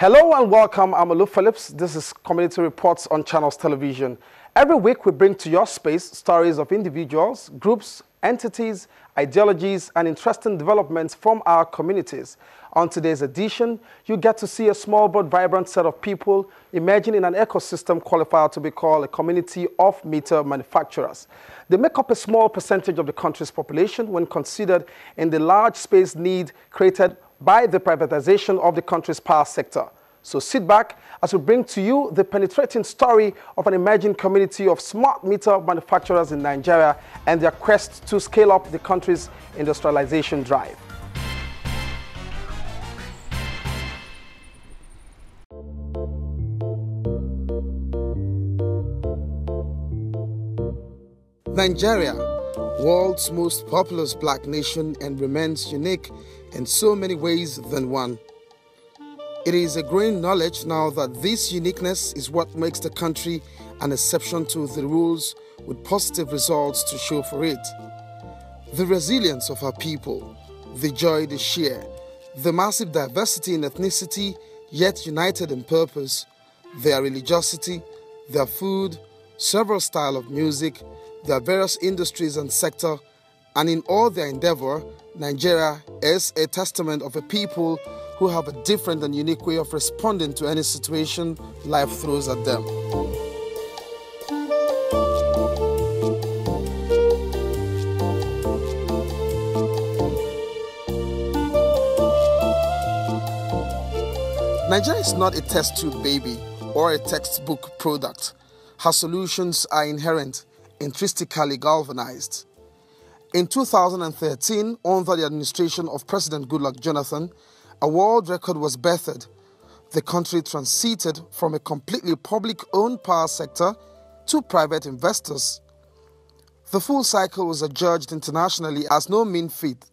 Hello and welcome. I'm Olu Phillips. This is Community Reports on Channels Television. Every week we bring to your space stories of individuals, groups, entities, ideologies, and interesting developments from our communities. On today's edition, you get to see a small but vibrant set of people emerging in an ecosystem qualified to be called a community of meter manufacturers. They make up a small percentage of the country's population when considered in the large space need created by the privatization of the country's power sector. So sit back as we bring to you the penetrating story of an emerging community of smart meter manufacturers in Nigeria and their quest to scale up the country's industrialization drive. Nigeria, world's most populous black nation, and remains unique in so many ways than one. It is a growing knowledge now that this uniqueness is what makes the country an exception to the rules with positive results to show for it. The resilience of our people, the joy they share, the massive diversity in ethnicity yet united in purpose, their religiosity, their food, several styles of music, their various industries and sector, and in all their endeavor, Nigeria is a testament of a people who have a different and unique way of responding to any situation life throws at them. Nigeria is not a test tube baby or a textbook product. Her solutions are inherent, intrinsically galvanized. In 2013, under the administration of President Goodluck Jonathan, a world record was birthed. The country transited from a completely public-owned power sector to private investors. The full cycle was adjudged internationally as no mean feat.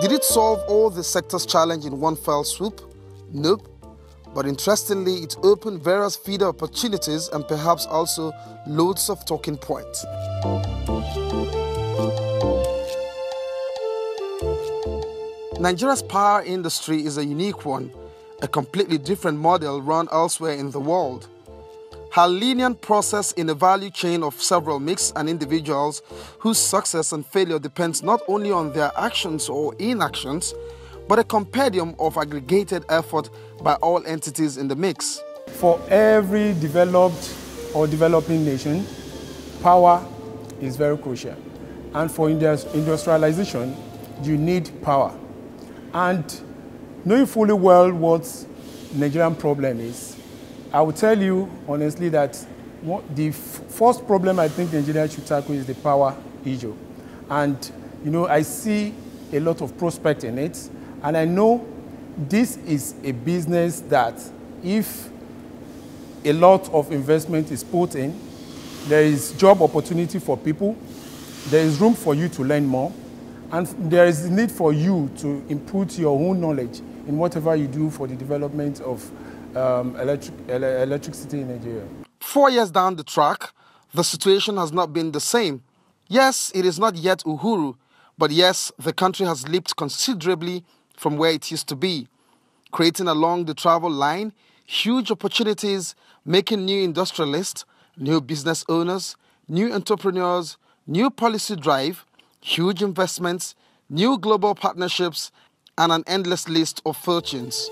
Did it solve all the sector's challenge in one fell swoop? Nope. But interestingly, it opened various feeder opportunities and perhaps also loads of talking points. Nigeria's power industry is a unique one, a completely different model run elsewhere in the world. Her linear process in a value chain of several mix and individuals whose success and failure depends not only on their actions or inactions, but a compendium of aggregated effort by all entities in the mix. For every developed or developing nation, power is very crucial. And for industrialization, you need power. And knowing fully well what the Nigerian problem is, I will tell you honestly that the first problem I think Nigeria should tackle is the power issue. And, I see a lot of prospect in it. And I know this is a business that if a lot of investment is put in, there is job opportunity for people, there is room for you to learn more, and there is need for you to input your own knowledge in whatever you do for the development of electricity in Nigeria. 4 years down the track, the situation has not been the same. Yes, it is not yet Uhuru, but yes, the country has leaped considerably from where it used to be, creating along the travel line huge opportunities, making new industrialists, new business owners, new entrepreneurs, new policy drive, huge investments, new global partnerships, and an endless list of fortunes.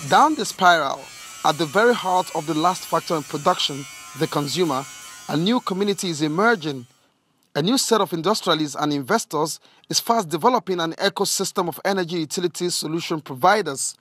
Down the spiral, at the very heart of the last factor in production, the consumer, a new community is emerging. A new set of industrialists and investors is fast developing an ecosystem of energy utility solution providers.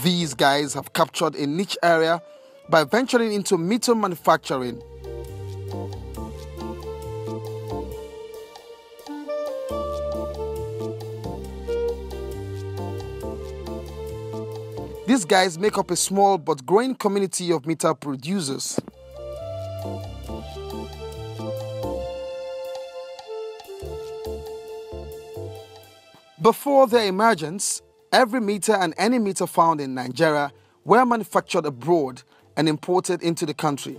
These guys have captured a niche area by venturing into meter manufacturing. These guys make up a small but growing community of meter producers. Before their emergence, every meter and any meter found in Nigeria were manufactured abroad and imported into the country.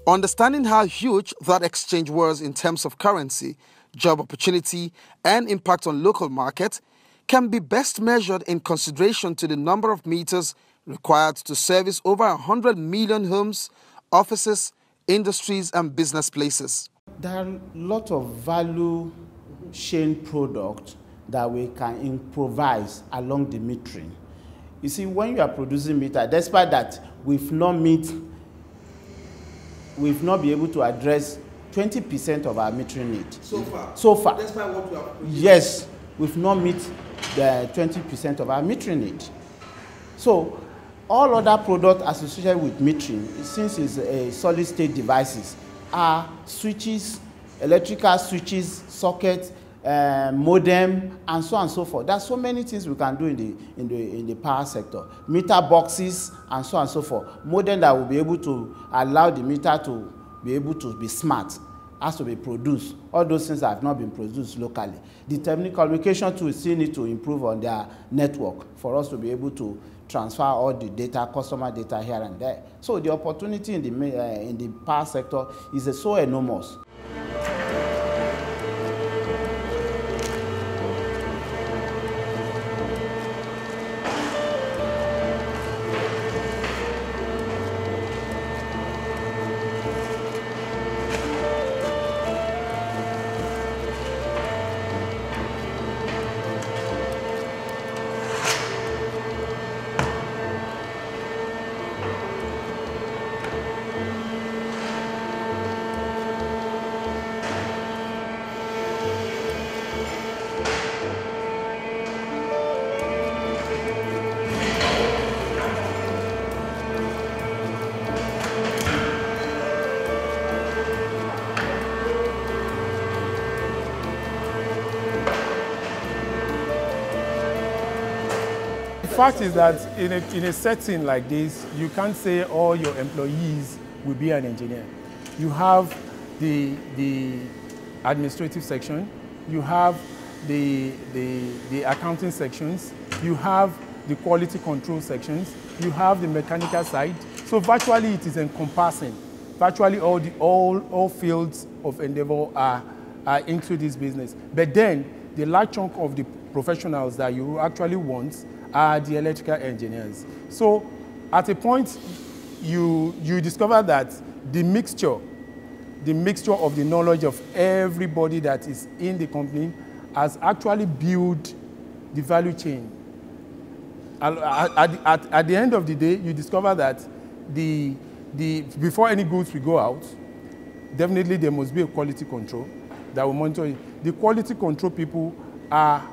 Understanding how huge that exchange was in terms of currency, job opportunity, and impact on local market can be best measured in consideration to the number of meters required to service over 100 million homes, offices, industries, and business places. There are a lot of value chain products that we can improvise along the metering. You see, when you are producing meter, despite that we've not been able to address 20% of our metering need. So far. Despite what we have produced. Yes, we've not met the 20% of our metering need. So all other products associated with metering, since it's a solid state devices, are switches, electrical switches, sockets, modem, and so on and so forth. There's so many things we can do in the power sector. Meter boxes and so on and so forth. Modem that will be able to allow the meter to be able to be smart, has to be produced. All those things have not been produced locally. The telecommunication tools still need to improve on their network for us to be able to transfer all the data, customer data here and there. So the opportunity in the power sector is so enormous. The fact is that in a setting like this, you can't say all your employees will be an engineer. You have the administrative section, you have the accounting sections, you have the quality control sections, you have the mechanical side. So virtually it is encompassing. Virtually all fields of endeavor are into this business. But then the large chunk of the professionals that you actually want are the electrical engineers. So at a point, you discover that the mixture of the knowledge of everybody that is in the company has actually built the value chain. At the end of the day, you discover that before any goods will go out, definitely there must be a quality control that will monitor it. The quality control people are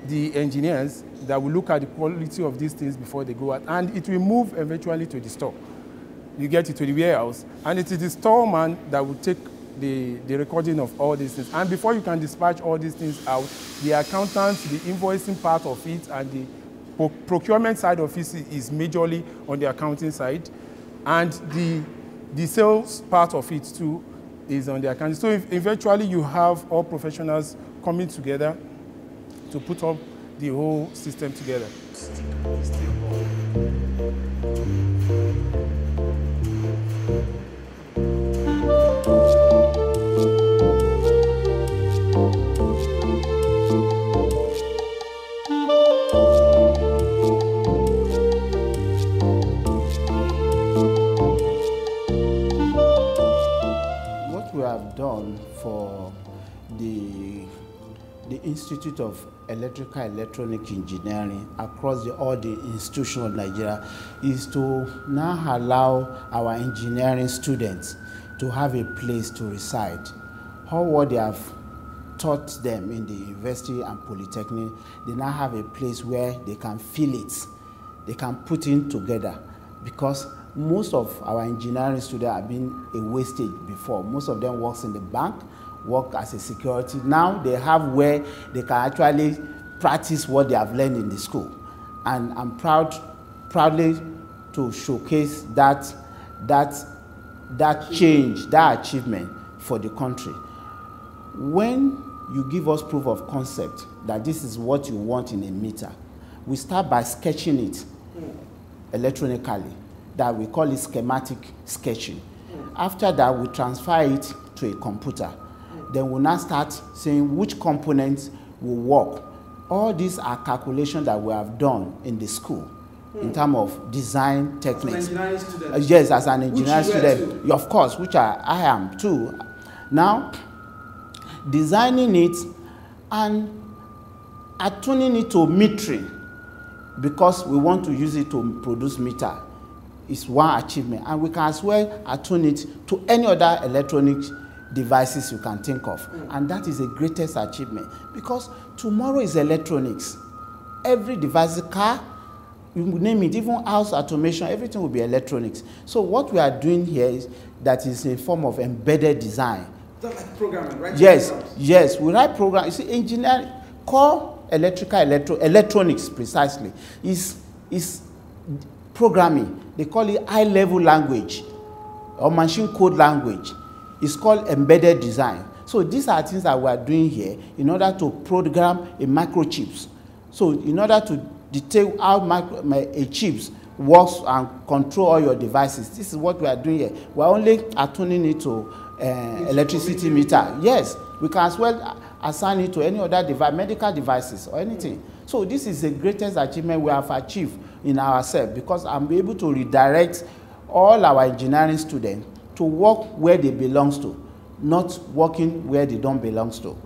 the engineers that will look at the quality of these things before they go out, and it will move eventually to the store. You get it to the warehouse, and it is the storeman that will take the recording of all these things. And before you can dispatch all these things out, the accountants, the invoicing part of it, and the procurement side of it is majorly on the accounting side, and the sales part of it too is on the accounting. So eventually you have all professionals coming together to put up the whole system together. What we have done for the Institute of Electrical Electronic Engineering across all the institutions of Nigeria is to now allow our engineering students to have a place to reside. All what they have taught them in the university and polytechnic, they now have a place where they can feel it, they can put in together, because most of our engineering students have been a wastage before. Most of them works in the bank, work as a security. Now they have where they can actually practice what they have learned in the school. And I'm proudly to showcase that change, that achievement for the country. When you give us proof of concept that this is what you want in a meter, we start by sketching it electronically. That we call it schematic sketching. After that, we transfer it to a computer. Then we now start saying which components will work. All these are calculations that we have done in the school in terms of design techniques. As an engineering student? Yes, as an engineering student. Of course, which I am too. Now, designing it and attuning it to metering, because we want to use it to produce meter, is one achievement. And we can as well attune it to any other electronic devices you can think of. And that is the greatest achievement, because tomorrow is electronics. Every device, car, you name it, even house automation, everything will be electronics. So what we are doing here is that is a form of embedded design. That's like programming, right? Yes, we write program. You see, engineering, core electronics precisely is programming. They call it high-level language or machine code language. It's called embedded design. So these are things that we are doing here in order to program a microchips. So in order to detail how a chips works and control all your devices, this is what we are doing here. We are only attuning it to electricity meter. Yes, we can as well assign it to any other device, medical devices or anything. So this is the greatest achievement we have achieved in ourselves, because I'm able to redirect all our engineering students to work where they belong to, not working where they don't belong to.